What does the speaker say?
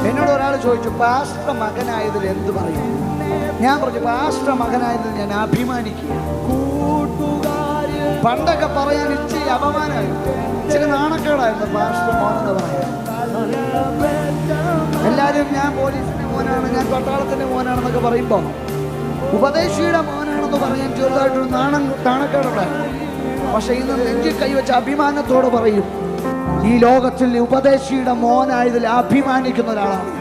എന്നോട് ഒരാൾ ചോദിച്ചു, പാസ്റ്റർ മകനായതിൽ എന്ത് പറയും? ഞാൻ പറഞ്ഞു, പാസ്റ്റർ മകനായതിൽ ഞാൻ അഭിമാനിക്കുക. പണ്ടൊക്കെ പറയാൻ ഇച്ചിരി അപമാനമായിരുന്നു, ഇച്ചിരി നാണക്കേടായിരുന്നു പാസ്റ്റർ മോനെന്ന് പറയാൻ. എല്ലാവരും ഞാൻ പോലീസിന്റെ മോനാണ്, ഞാൻ പട്ടാളത്തിന്റെ മോനാണെന്നൊക്കെ പറയുമ്പോൾ ഉപദേശിയുടെ മോനാണെന്ന് പറയാൻ ചെറുതായിട്ടൊരു നാണക്കേടുണ്ടായിരുന്നു. പക്ഷെ ഇന്ന് നെഞ്ചിൽ കൈവച്ച അഭിമാനത്തോട് പറയും, ഈ ലോകത്തിൽ ഉപദേശിയുടെ മോനായതിൽ അഭിമാനിക്കുന്ന ഒരാളാണ്.